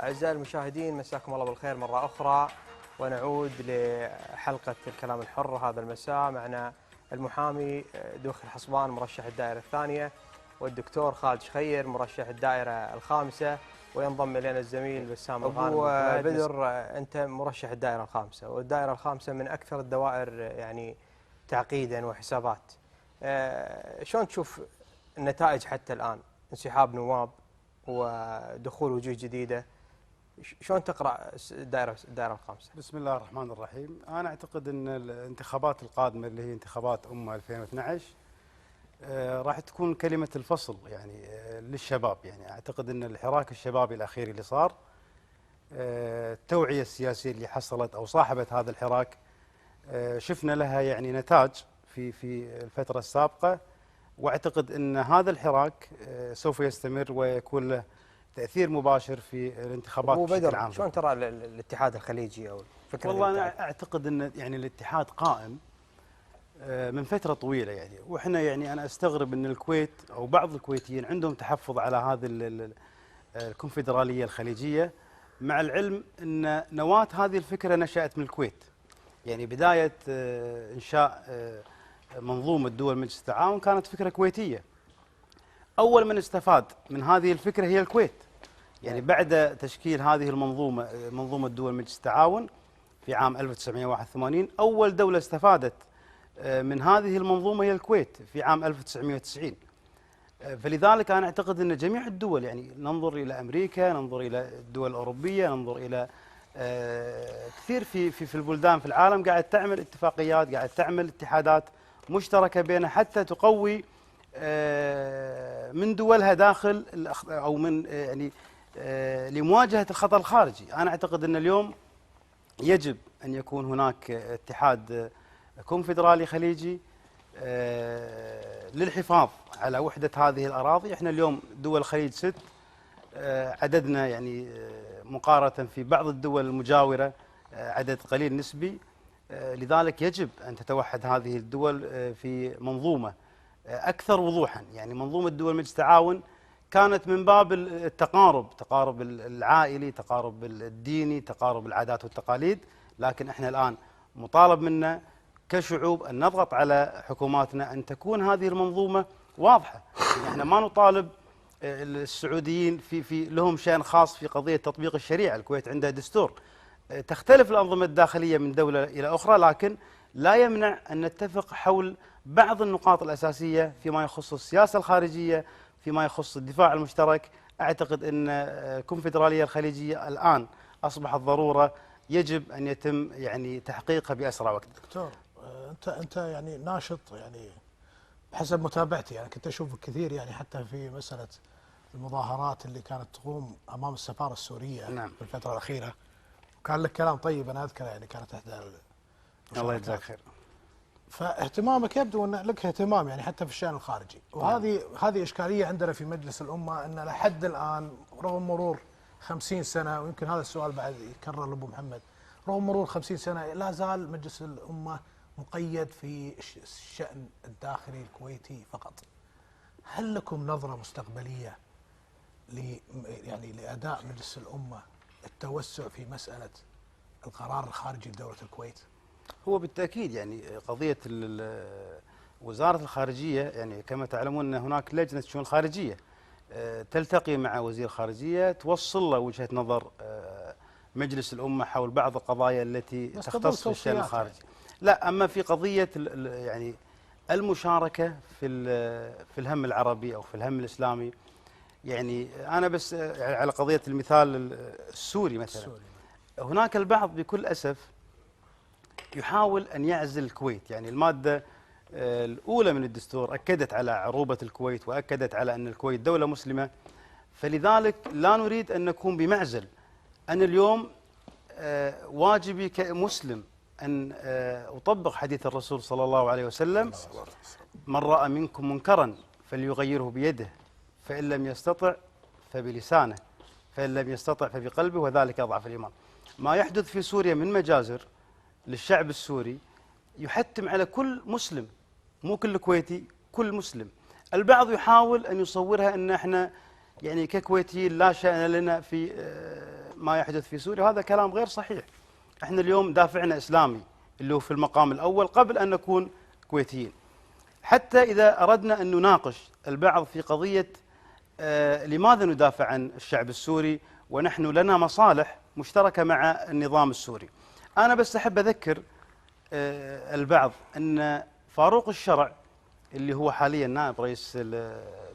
أعزائي المشاهدين، مساكم الله بالخير مرة أخرى، ونعود لحلقة الكلام الحر هذا المساء. معنا المحامي دوخ الحصبان مرشح الدائرة الثانية، والدكتور خالد شخير مرشح الدائرة الخامسة، وينضم إلينا الزميل بسام الغانم. أبو بدر، أنت مرشح الدائرة الخامسة، والدائرة الخامسة من أكثر الدوائر يعني تعقيدا وحسابات. شلون تشوف النتائج حتى الآن؟ انسحاب نواب ودخول وجوه جديدة، شلون تقرأ الدائرة الخامسة؟ بسم الله الرحمن الرحيم. أنا أعتقد أن الانتخابات القادمة اللي هي انتخابات 2012 راح تكون كلمة الفصل يعني للشباب. يعني أعتقد أن الحراك الشبابي الأخير اللي صار، التوعية السياسية اللي حصلت أو صاحبت هذا الحراك، شفنا لها يعني نتاج في الفترة السابقة، واعتقد ان هذا الحراك سوف يستمر ويكون له تاثير مباشر في الانتخابات بشكل عام. شلون ترى الاتحاد الخليجي او الفكره؟ والله انا اعتقد ان يعني الاتحاد قائم من فتره طويله يعني، واحنا يعني انا استغرب ان الكويت او بعض الكويتيين عندهم تحفظ على هذه الكونفدراليه الخليجيه، مع العلم ان نواه هذه الفكره نشات من الكويت. يعني بدايه انشاء منظومة دول مجلس التعاون كانت فكرة كويتية. أول من استفاد من هذه الفكرة هي الكويت. يعني بعد تشكيل هذه المنظومة، منظومة دول مجلس التعاون في عام 1981، أول دولة استفادت من هذه المنظومة هي الكويت في عام 1990. فلذلك أنا أعتقد أن جميع الدول، يعني ننظر إلى أمريكا، ننظر إلى الدول الأوروبية، ننظر إلى كثير في البلدان في العالم قاعد تعمل اتفاقيات، قاعد تعمل اتحادات مشتركة بينها حتى تقوي من دولها داخل أو من يعني لمواجهة الخطر الخارجي. أنا أعتقد أن اليوم يجب أن يكون هناك اتحاد كونفدرالي خليجي للحفاظ على وحدة هذه الأراضي. احنا اليوم دول الخليج 6، عددنا يعني مقارنة في بعض الدول المجاورة عدد قليل نسبي، لذلك يجب أن تتوحد هذه الدول في منظومة أكثر وضوحا. يعني منظومة دول مجلس التعاون كانت من باب تقارب العائلي، تقارب الديني، تقارب العادات والتقاليد، لكن احنا الآن مطالب منا كشعوب أن نضغط على حكوماتنا أن تكون هذه المنظومة واضحة. يعني احنا ما نطالب السعوديين في لهم شأن خاص في قضية تطبيق الشريعة. الكويت عندها دستور، تختلف الأنظمة الداخلية من دولة إلى أخرى، لكن لا يمنع أن نتفق حول بعض النقاط الأساسية فيما يخص السياسة الخارجية، فيما يخص الدفاع المشترك. أعتقد أن الكونفدرالية الخليجية الآن أصبحت ضرورة يجب أن يتم يعني تحقيقها بأسرع وقت. دكتور، أنت يعني ناشط، يعني بحسب متابعتي يعني كنت أشوف كثير يعني حتى في مسألة المظاهرات اللي كانت تقوم أمام السفارة السورية. نعم. في الفترة الأخيرة، وكان لك كلام طيب أنا أذكره، يعني كانت إحدى الله يجزاك خير. فاهتمامك يبدو أن لك اهتمام يعني حتى في الشأن الخارجي، وهذه إشكالية عندنا في مجلس الأمة، أن لحد الآن رغم مرور 50 سنة، ويمكن هذا السؤال بعد يكرر لأبو محمد، رغم مرور 50 سنة لا زال مجلس الأمة مقيد في الشأن الداخلي الكويتي فقط. هل لكم نظرة مستقبلية يعني لأداء مجلس الأمة التوسع في مسألة القرار الخارجي لدولة الكويت؟ هو بالتأكيد يعني قضية وزارة الخارجية، يعني كما تعلمون أن هناك لجنة شؤون خارجية تلتقي مع وزير الخارجية، توصل له وجهة نظر مجلس الأمة حول بعض القضايا التي تختص في الشأن الخارجي. يعني. لا، أما في قضية يعني المشاركة في الهم العربي أو في الهم الإسلامي، يعني أنا بس على قضية المثال السوري مثلا، هناك البعض بكل أسف يحاول أن يعزل الكويت. يعني المادة الأولى من الدستور أكدت على عروبة الكويت، وأكدت على أن الكويت دولة مسلمة، فلذلك لا نريد أن نكون بمعزل. أنا اليوم واجبي كمسلم أن أطبق حديث الرسول صلى الله عليه وسلم: من رأى منكم منكرا فليغيره بيده، فإن لم يستطع فبلسانه، فإن لم يستطع فبقلبه، وذلك أضعف الإيمان. ما يحدث في سوريا من مجازر للشعب السوري يحتم على كل مسلم، مو كل كويتي، كل مسلم. البعض يحاول أن يصورها أن احنا يعني ككويتيين لا شأن لنا في ما يحدث في سوريا، وهذا كلام غير صحيح. احنا اليوم دافعنا اسلامي اللي هو في المقام الاول قبل ان نكون كويتيين. حتى اذا اردنا ان نناقش البعض في قضيه لماذا ندافع عن الشعب السوري ونحن لنا مصالح مشتركه مع النظام السوري. انا بس احب اذكر البعض ان فاروق الشرع اللي هو حاليا نائب رئيس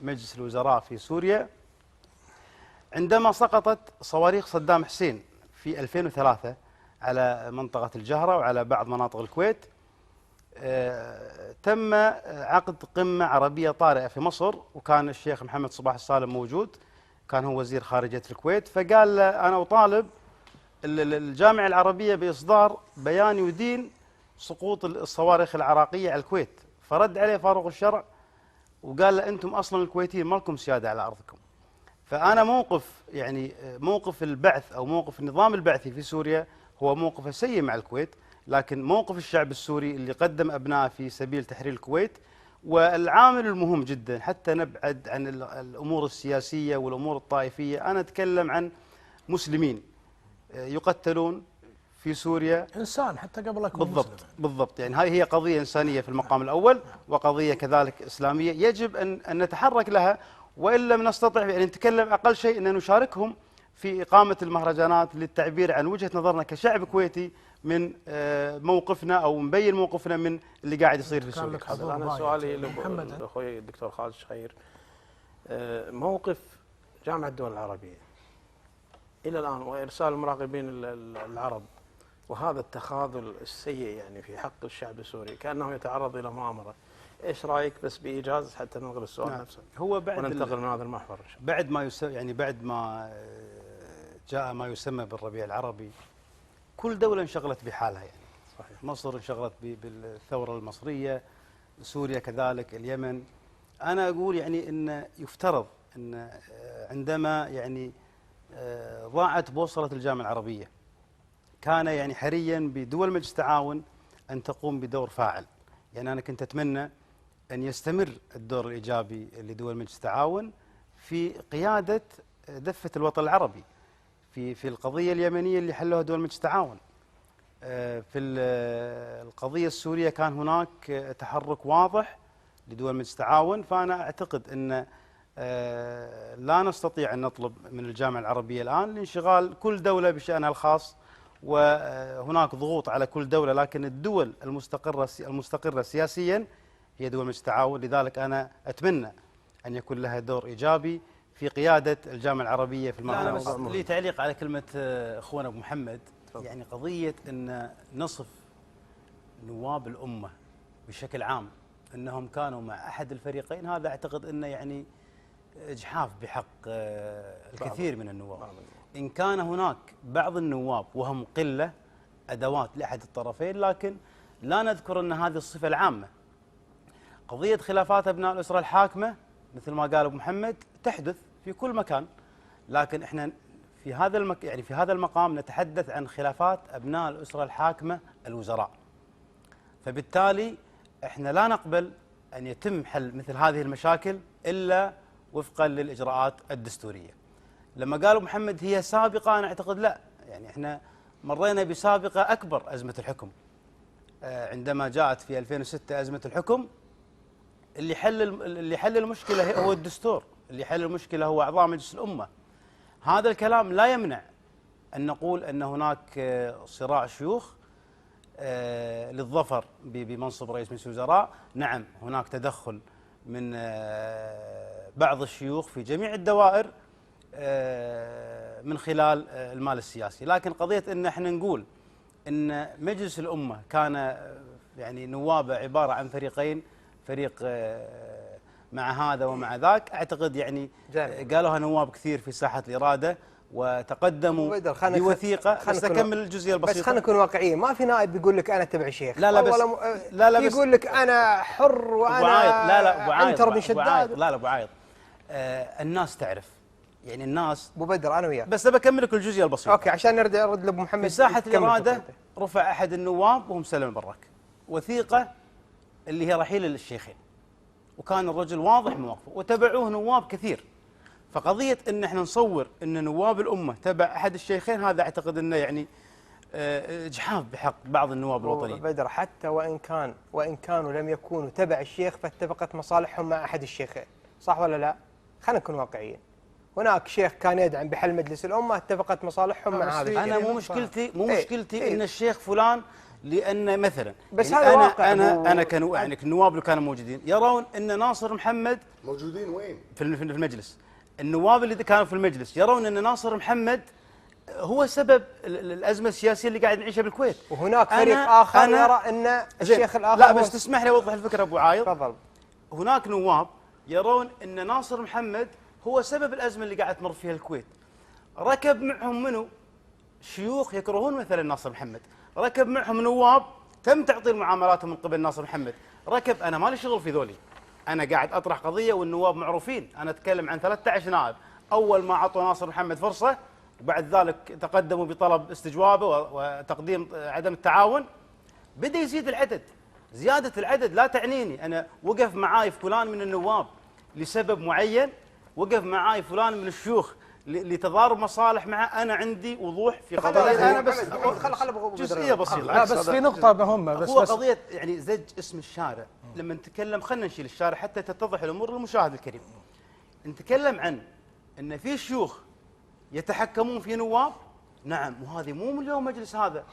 مجلس الوزراء في سوريا، عندما سقطت صواريخ صدام حسين في 2003 على منطقة الجهرة وعلى بعض مناطق الكويت، تم عقد قمة عربية طارئة في مصر، وكان الشيخ محمد صباح السالم موجود، كان هو وزير خارجية الكويت. فقال أنا أطالب الجامعة العربية بإصدار بيان يدين سقوط الصواريخ العراقية على الكويت. فرد عليه فاروق الشرع وقال له أنتم أصلا الكويتيين ما لكم سيادة على أرضكم. فأنا موقف البعث أو موقف النظام البعثي في سوريا هو موقف سيء مع الكويت، لكن موقف الشعب السوري اللي قدم أبناء في سبيل تحرير الكويت. والعامل المهم جدا حتى نبعد عن الأمور السياسية والأمور الطائفية، أنا أتكلم عن مسلمين يقتلون في سوريا، انسان حتى قبل لا يكون بالضبط مسلم. بالضبط. يعني هذه هي قضية إنسانية في المقام الأول، وقضية كذلك إسلامية يجب أن نتحرك لها، وإن لم نستطع أن نتكلم أقل شيء أن نشاركهم في إقامة المهرجانات للتعبير عن وجهة نظرنا كشعب كويتي من موقفنا أو مبين موقفنا من اللي قاعد يصير في سوريا. أنا سؤالي لأخوي الدكتور خالد شخير، موقف جامعة الدول العربية إلى الآن وإرسال المراقبين العرب وهذا التخاذل السيء يعني في حق الشعب السوري كأنه يتعرض إلى مؤامرة، إيش رأيك بس بإيجاز حتى ننقل السؤال نفسه هو بعد وننتقل من هذا المحور. بعد ما بعد ما جاء ما يسمى بالربيع العربي، كل دولة انشغلت بحالها. يعني صحيح. مصر انشغلت بالثورة المصرية، سوريا كذلك، اليمن. أنا أقول يعني أن يفترض أن عندما يعني ضاعت بوصلة الجامعة العربية، كان يعني حريا بدول مجلس التعاون أن تقوم بدور فاعل. يعني أنا كنت أتمنى أن يستمر الدور الإيجابي لدول مجلس التعاون في قيادة دفة الوطن العربي في القضية اليمنية اللي حلوها دول مجلس التعاون. في القضية السورية كان هناك تحرك واضح لدول مجلس التعاون. فأنا أعتقد أن لا نستطيع أن نطلب من الجامعة العربية الآن لانشغال كل دولة بشأنها الخاص، وهناك ضغوط على كل دولة، لكن الدول المستقرة سياسيا هي دول مجلس التعاون. لذلك أنا أتمنى أن يكون لها دور إيجابي في قيادة الجامعة العربية في المرحلة. أنا بس لي تعليق على كلمة أخونا أبو محمد. يعني قضية أن نصف نواب الأمة بشكل عام أنهم كانوا مع أحد الفريقين، هذا أعتقد أنه يعني إجحاف بحق الكثير من النواب. إن كان هناك بعض النواب وهم قلة أدوات لأحد الطرفين، لكن لا نذكر أن هذه الصفة العامة. قضية خلافات أبناء الأسرة الحاكمة مثل ما قال أبو محمد تحدث في كل مكان، لكن إحنا في هذا المقام نتحدث عن خلافات أبناء الأسرة الحاكمة الوزراء. فبالتالي إحنا لا نقبل أن يتم حل مثل هذه المشاكل إلا وفقا للإجراءات الدستورية. لما قال أبو محمد هي سابقة، أنا أعتقد لا، يعني إحنا مرينا بسابقة أكبر، أزمة الحكم. عندما جاءت في 2006 أزمة الحكم، اللي حل المشكلة هو الدستور، اللي حل المشكلة هو أعضاء مجلس الأمة. هذا الكلام لا يمنع أن نقول أن هناك صراع شيوخ للظفر بمنصب رئيس مجلس الوزراء. نعم هناك تدخل من بعض الشيوخ في جميع الدوائر من خلال المال السياسي، لكن قضية أن احنا نقول أن مجلس الأمة كان يعني نوابه عبارة عن فريقين، فريق مع هذا ومع ذاك، أعتقد يعني قالوها نواب كثير في ساحة الإرادة وتقدموا بوثيقة. بس أكمل الجزئية البسيطة، بس خلينا نكون واقعيين. ما في نائب بيقول لك أنا تبع شيخ، لا بس لا يقول لك أنا حر وأنا عنتر بن شداد. لا أبو عايض، الناس تعرف، يعني الناس أبو بدر أنا وياك. بس بكمل لك الجزئية البسيطة. أوكي عشان نرد لأبو محمد. في ساحة الإرادة رفع أحد النواب وهم سلم البراك وثيقة اللي هي رحيل الشيخين، وكان الرجل واضح مواقفه وتبعوه نواب كثير. فقضيه ان احنا نصور ان نواب الامه تبع احد الشيخين، هذا اعتقد انه يعني اجحاف بحق بعض النواب الوطنيين. بدر، حتى وان كانوا لم يكونوا تبع الشيخ، فاتفقت مصالحهم مع احد الشيخين، صح ولا لا؟ خلينا نكون واقعيين. هناك شيخ كان يدعم بحل مجلس الامه، اتفقت مصالحهم مع هذا الشيخ. انا مو مشكلتي ان الشيخ فلان، لان مثلا بس يعني هذا واقع. انا يعني النواب اللي كانوا موجودين يرون ان ناصر محمد موجودين وين؟ في المجلس. النواب اللي كانوا في المجلس يرون ان ناصر محمد هو سبب الازمه السياسيه اللي قاعد نعيشها بالكويت. وهناك فريق اخر يرى ان الشيخ الاخر. لا بس تسمح لي اوضح الفكره ابو عايض. تفضل. هناك نواب يرون ان ناصر محمد هو سبب الازمه اللي قاعد تمر فيها الكويت. ركب معهم منو؟ شيوخ يكرهون مثلا ناصر محمد، ركب معهم نواب تم تعطيل معاملاتهم من قبل ناصر محمد، ركب. انا مالي شغل في ذولي، انا قاعد اطرح قضيه والنواب معروفين. انا اتكلم عن 13 نائب اول ما عطوا ناصر محمد فرصه، وبعد ذلك تقدموا بطلب استجوابه وتقديم عدم التعاون، بدا يزيد العدد. زياده العدد لا تعنيني انا وقف معاي فلان من النواب لسبب معين، وقف معاي فلان من الشيوخ لتضارب مصالح معه. انا عندي وضوح في قضيه. انا بس جزئيه بسيطه. لا بس في نقطة مهمة. هو قضيه يعني زج اسم الشارع. لما نتكلم خلينا نشيل الشارع حتى تتضح الامور للمشاهد الكريم. نتكلم عن ان في شيوخ يتحكمون في نواب، نعم، وهذه مو من اليوم مجلس هذا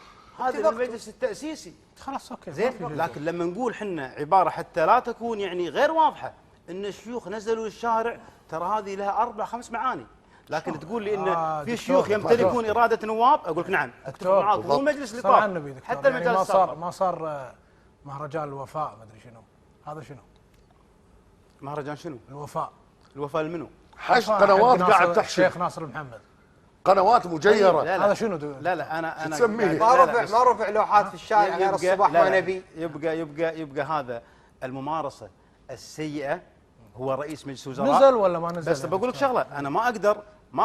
من المجلس التاسيسي. خلاص اوكي زين، لكن لما نقول حنا عباره حتى لا تكون يعني غير واضحه ان الشيوخ نزلوا للشارع، ترى هذه لها 4-5 معاني. لكن تقول لي ان في شيوخ يمتلكون اراده نواب، اقول لك نعم، اتفق معاك. مو مجلس اللي طاف، حتى المجال يعني السابق ما صار مهرجان الوفاء، ما ادري شنو هذا. شنو مهرجان شنو؟ الوفاء لمنو؟ حش قنوات قاعد تحشي الشيخ ناصر محمد، قنوات مجيره. هذا شنو؟ لا انا تسميه؟ ما رفع لوحات في الشارع غير الصباح ما نبي. يبقى هذا الممارسه السيئه. هو رئيس مجلس وزراء نزل ولا ما نزل؟ بس بقول لك شغله، انا ما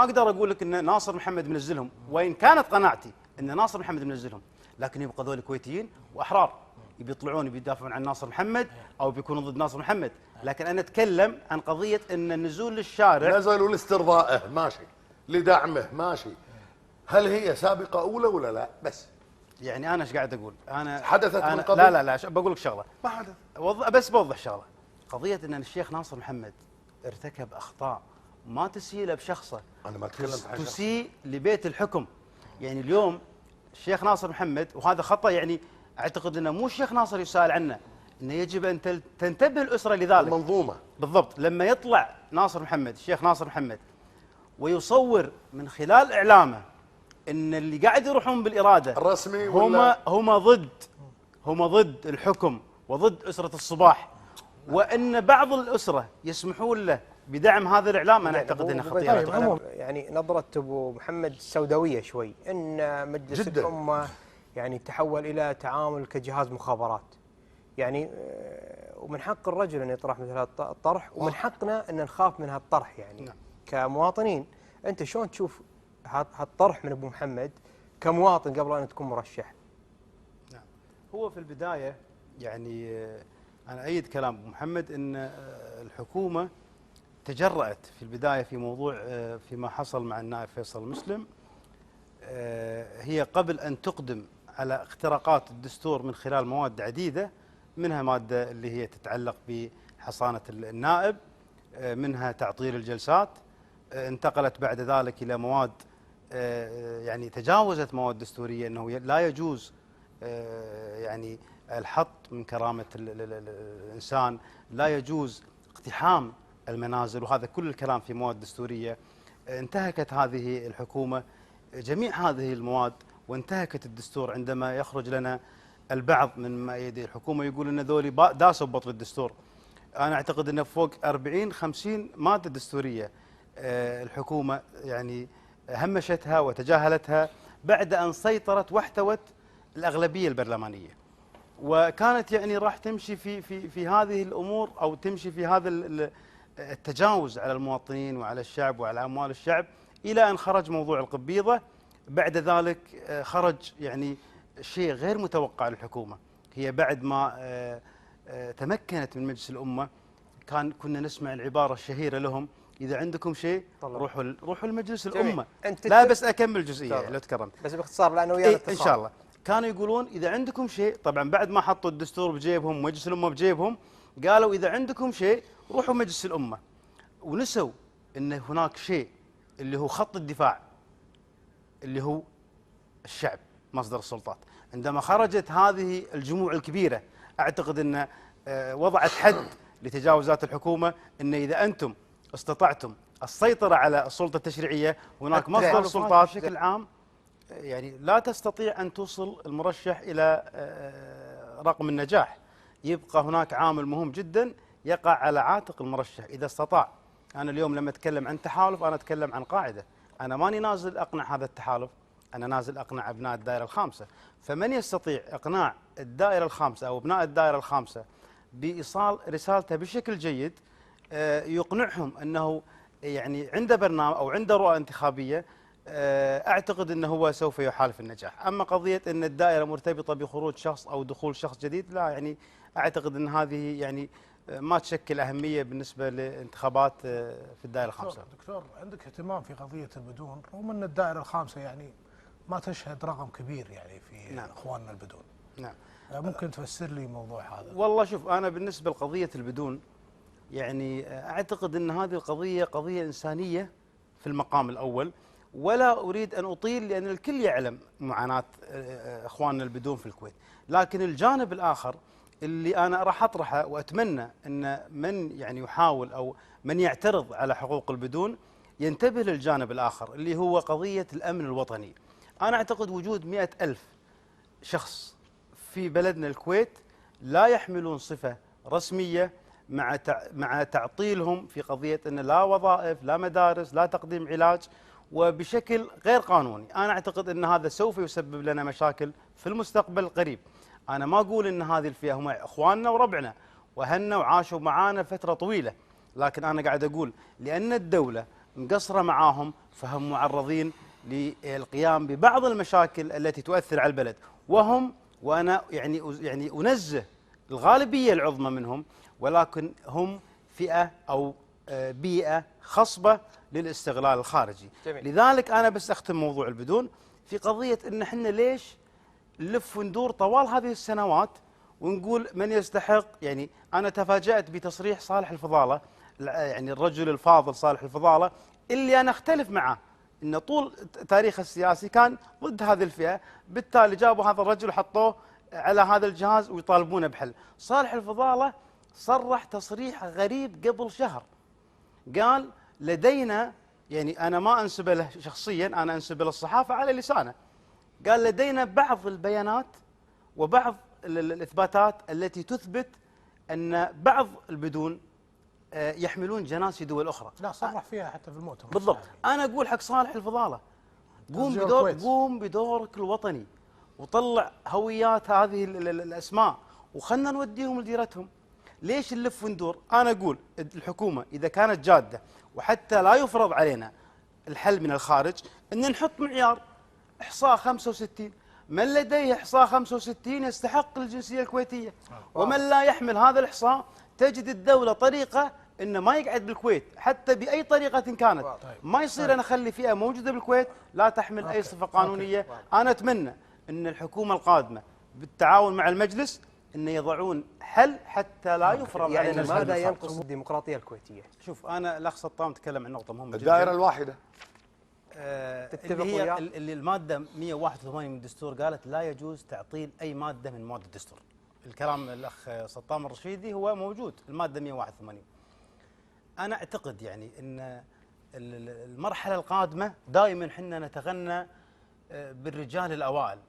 اقدر اقول لك ان ناصر محمد منزلهم، وان كانت قناعتي ان ناصر محمد منزلهم، لكن يبقى ذول كويتيين واحرار يبي يطلعون يبي يدافعون عن ناصر محمد او بيكونوا ضد ناصر محمد. لكن انا اتكلم عن قضيه ان النزول للشارع، نزلوا لاسترضائه ماشي، لدعمه ماشي، هل هي سابقه اولى ولا لا؟ بس يعني انا ايش قاعد اقول؟ انا حدثت من قبل؟ لا بقول لك شغله، ما حدث. بس بوضح شغله. قضيه ان الشيخ ناصر محمد ارتكب اخطاء ما تسيء له بشخصه، انا ما تكلمت عن تسيء لبيت الحكم. يعني اليوم الشيخ ناصر محمد، وهذا خطا، يعني اعتقد انه مو الشيخ ناصر يسال عنه، انه يجب ان تنتبه الاسره لذلك. المنظومه بالضبط. لما يطلع ناصر محمد، الشيخ ناصر محمد، ويصور من خلال اعلامه ان اللي قاعد يروحون بالاراده الرسمي هم ضد الحكم وضد اسره الصباح، وان بعض الاسره يسمحون له بدعم هذا الاعلام، انا اعتقد انه خطير. يعني نظره ابو محمد السوداويه شوي، ان مجلس جداً. الامه يعني تحول الى تعامل كجهاز مخابرات. يعني ومن حق الرجل ان يطرح مثل هذا الطرح، ومن حقنا ان نخاف من هذا الطرح. يعني نعم. كمواطنين، انت شلون تشوف هذا الطرح من ابو محمد كمواطن قبل ان تكون مرشح؟ نعم. هو في البدايه يعني انا ايد كلام ابو محمد ان الحكومه تجرأت في البدايه في موضوع فيما حصل مع النائب فيصل المسلم. هي قبل ان تقدم على اختراقات الدستور من خلال مواد عديده، منها ماده اللي هي تتعلق بحصانه النائب، منها تعطيل الجلسات، انتقلت بعد ذلك الى مواد يعني تجاوزت مواد دستوريه، انه لا يجوز يعني الحط من كرامه الانسان، لا يجوز اقتحام المنازل، وهذا كل الكلام في مواد دستوريه. انتهكت هذه الحكومه جميع هذه المواد، وانتهكت الدستور عندما يخرج لنا البعض من مؤيدي الحكومه يقول ان ذولي داسوا ببطن الدستور. انا اعتقد انه فوق 40-50 ماده دستوريه الحكومه يعني همشتها وتجاهلتها بعد ان سيطرت واحتوت الاغلبيه البرلمانيه. وكانت يعني راح تمشي في هذه الامور، او تمشي في هذا التجاوز على المواطنين وعلى الشعب وعلى اموال الشعب، الى ان خرج موضوع القبيضه. بعد ذلك خرج يعني شيء غير متوقع للحكومه. هي بعد ما تمكنت من مجلس الامه كنا نسمع العباره الشهيره لهم اذا عندكم شيء طلع. روحوا المجلس جميل. الامه. أنت لا بس اكمل جزئيه تفضل. لو تكرمت. بس باختصار لانه ويانا ان شاء الله. كانوا يقولون اذا عندكم شيء، طبعا بعد ما حطوا الدستور بجيبهم ومجلس الامه بجيبهم، قالوا اذا عندكم شيء روحوا مجلس الامه. ونسوا ان هناك شيء اللي هو خط الدفاع، اللي هو الشعب مصدر السلطات. عندما خرجت هذه الجموع الكبيره اعتقد ان وضعت حد لتجاوزات الحكومه، ان اذا انتم استطعتم السيطره على السلطه التشريعيه، هناك مصدر السلطات بشكل عام يعني لا تستطيع ان توصل المرشح الى رقم النجاح. يبقى هناك عامل مهم جدا يقع على عاتق المرشح اذا استطاع. انا اليوم لما اتكلم عن تحالف انا اتكلم عن قاعده، انا ماني نازل اقنع هذا التحالف، انا نازل اقنع ابناء الدائره الخامسه، فمن يستطيع اقناع الدائره الخامسه او ابناء الدائره الخامسه بايصال رسالته بشكل جيد، يقنعهم انه يعني عنده برنامج او عنده رؤى انتخابيه، اعتقد انه هو سوف يحالف النجاح. اما قضيه ان الدائره مرتبطه بخروج شخص او دخول شخص جديد، لا يعني اعتقد ان هذه يعني ما تشكل اهميه بالنسبه لانتخابات في الدائره الخامسه. دكتور عندك اهتمام في قضيه البدون رغم ان الدائره الخامسه يعني ما تشهد رقم كبير يعني في نعم. اخواننا البدون. نعم. ممكن تفسر لي موضوع هذا؟ والله شوف، انا بالنسبه لقضيه البدون يعني اعتقد ان هذه القضيه قضيه انسانيه في المقام الاول، ولا اريد ان اطيل لان الكل يعلم معاناه اخواننا البدون في الكويت، لكن الجانب الاخر اللي انا راح اطرحه واتمنى ان من يعني يحاول او من يعترض على حقوق البدون ينتبه للجانب الاخر اللي هو قضيه الامن الوطني. انا اعتقد وجود 100,000 شخص في بلدنا الكويت لا يحملون صفه رسميه مع تعطيلهم في قضيه ان لا وظائف، لا مدارس، لا تقديم علاج، وبشكل غير قانوني. انا اعتقد ان هذا سوف يسبب لنا مشاكل في المستقبل القريب. انا ما اقول ان هذه الفئه هم اخواننا وربعنا واهلنا وعاشوا معانا فتره طويله، لكن انا قاعد اقول لان الدوله مقصره معاهم فهم معرضين للقيام ببعض المشاكل التي تؤثر على البلد، وانا يعني انزه الغالبيه العظمى منهم، ولكن هم فئه او بيئه خصبه للاستغلال الخارجي. جميل. لذلك انا بس اختم موضوع البدون في قضيه ان احنا ليش نلف وندور طوال هذه السنوات ونقول من يستحق. يعني انا تفاجأت بتصريح صالح الفضاله، يعني الرجل الفاضل صالح الفضاله اللي انا اختلف معه ان طول تاريخه السياسي كان ضد هذه الفئه، بالتالي جابوا هذا الرجل وحطوه على هذا الجهاز ويطالبونه بحل. صالح الفضاله صرح تصريح غريب قبل شهر، قال لدينا، يعني انا ما انسب له شخصيا، انا انسب للصحافه على لسانه، قال لدينا بعض البيانات وبعض الاثباتات التي تثبت ان بعض البدون يحملون جناسي دول اخرى. لا صرح فيها حتى في المؤتمر. بالضبط. انا اقول حق صالح الفضاله قوم بدورك الوطني وطلع هويات هذه الاسماء وخلنا نوديهم لديرتهم. ليش نلف وندور؟ انا اقول الحكومه اذا كانت جاده وحتى لا يفرض علينا الحل من الخارج ان نحط معيار احصاء 65، من لديه احصاء 65 يستحق الجنسيه الكويتيه، ومن لا يحمل هذا الاحصاء تجد الدوله طريقه انه ما يقعد بالكويت حتى باي طريقه كانت. ما يصير انا اخلي فئه موجوده بالكويت لا تحمل اي صفه قانونيه. انا اتمنى ان الحكومه القادمه بالتعاون مع المجلس ان يضعون حل حتى لا يفرض يعني علينا. ماذا ينقص الديمقراطيه الكويتيه؟ شوف انا الاخ سطام تكلم عن نقطه مهمه جدا. الدائره الواحد تتفق اللي هي وياه؟ اللي الماده 181 من الدستور قالت لا يجوز تعطيل اي ماده من مواد الدستور. الكلام الاخ سطام الرشيدي هو موجود الماده 181. انا اعتقد يعني ان المرحله القادمه دائما احنا نتغنى بالرجال الاوائل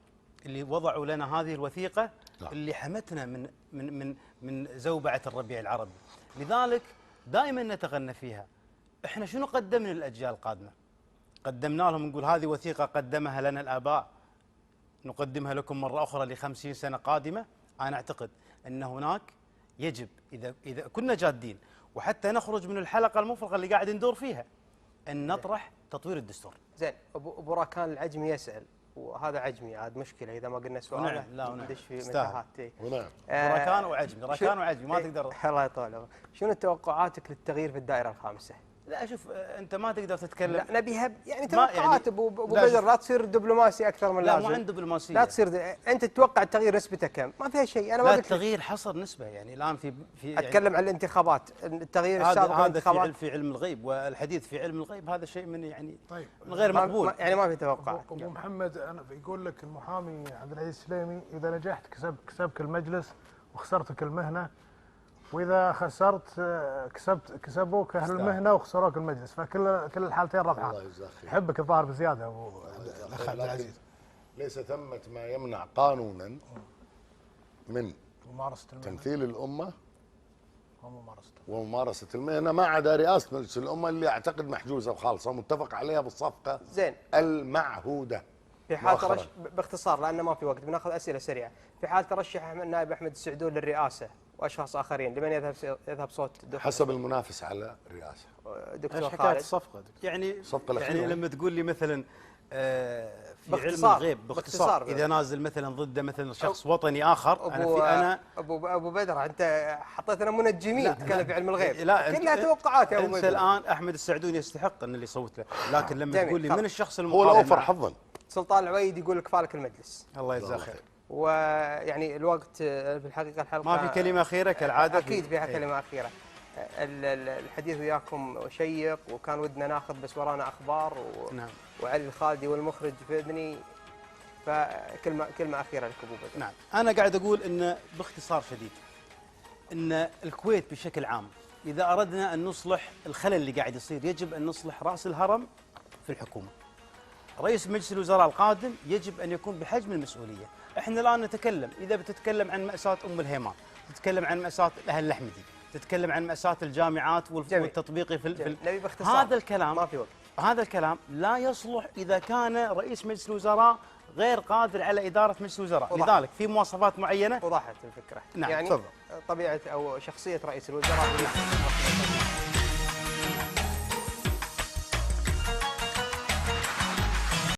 اللي وضعوا لنا هذه الوثيقه اللي حمتنا من زوبعه الربيع العربي. لذلك دائما نتغنى فيها. احنا شنو قدمنا للاجيال القادمه؟ قدمنا لهم نقول هذه وثيقه قدمها لنا الاباء نقدمها لكم مره اخرى ل50 سنه قادمه. انا اعتقد ان هناك يجب اذا كنا جادين وحتى نخرج من الحلقه المفرغه اللي قاعد ندور فيها ان نطرح تطوير الدستور. زين، ابو راكان العجمي يسال، وهذا عجمي عاد مشكله اذا ما قلنا سؤال ندش في متاهات. ونعم. راكان وعجمي، راكان وعجمي ما تقدر. الله يطول عمرك. شنو توقعاتك للتغيير في الدائره الخامسه؟ لا شوف انت ما تقدر تتكلم. لا نبيها يعني ما يعني- توقعات ابو لا بدر، لا تصير دبلوماسي اكثر من لا لازم. مو عند دبلوماسيه. لا تصير انت تتوقع التغيير نسبته كم؟ ما فيها شيء. انا ما لا قلت لك. التغيير حصر نسبه يعني الان في يعني اتكلم عن الانتخابات، التغيير هذا السابق هذا الانتخابات في علم الغيب، والحديث في علم الغيب هذا شيء من يعني طيب من غير مقبول. يعني ما في توقع. ابو محمد، انا يقول لك المحامي عبد العزيز السليمي اذا نجحت كسبك المجلس وخسرتك المهنه، واذا خسرت كسبوك اهل المهنه وخسروك المجلس، فكل الحالتين ربحان. الله يجزاك خير. يحبك الظاهر بزياده ابو الاخ عبد لكن العزيز. ليس ثمة ما يمنع قانونا من ممارسه المهنه تمثيل الأمة وممارسته. وممارسة المهنة، ما عدا رئاسة مجلس الأمة اللي أعتقد محجوزة وخالصة ومتفق عليها بالصفقة زين. المعهودة. في حال مؤخراً. باختصار لانه ما في وقت بناخذ اسئله سريعه، في حال ترشح النائب احمد السعدون للرئاسه واشخاص اخرين، لمن يذهب صوت حسب المنافس على الرئاسة. دكتور ايش حكايه خالد؟ الصفقه دكتور؟ يعني الصفقة يعني الأخيرة. لما تقول لي مثلا في علم باختصار- الغيب باختصار. اذا نازل مثلا ضده مثلا شخص وطني اخر، انا في انا ابو بدر، انت حطيتنا منجمين تتكلم في علم الغيب. لا كلها توقعات يا ابو انت بدر. الان احمد السعدون يستحق ان اللي يصوت له، لكن لما جميل. تقول لي خلاص. من الشخص هو المقارن الأوفر معه. حظا. سلطان العويد يقول لك فالك المجلس. الله يجزاه خير. ويعني الوقت في الحقيقه الحلقه ما في كلمه اخيره كالعاده؟ اكيد فيها إيه. كلمه اخيره. الحديث وياكم شيق، وكان ودنا ناخذ بس ورانا اخبار نعم. وعلي الخالدي والمخرج فدني، فكلمه اخيره لك ابو بدر. نعم، انا قاعد اقول ان باختصار شديد ان الكويت بشكل عام اذا اردنا ان نصلح الخلل اللي قاعد يصير يجب ان نصلح راس الهرم في الحكومه. رئيس مجلس الوزراء القادم يجب ان يكون بحجم المسؤوليه. احنا الان نتكلم، اذا بتتكلم عن مأساة ام الهيمان، تتكلم عن مأساة الاهل الاحمدي، تتكلم عن مأساة الجامعات جميل. والتطبيقي في نبي باختصار. هذا الكلام ما في وقت. هذا الكلام لا يصلح اذا كان رئيس مجلس الوزراء غير قادر على اداره مجلس الوزراء. وضحت. لذلك في مواصفات معينه. وضحت الفكره. نعم، يعني تفضل. طبيعه او شخصيه رئيس الوزراء هي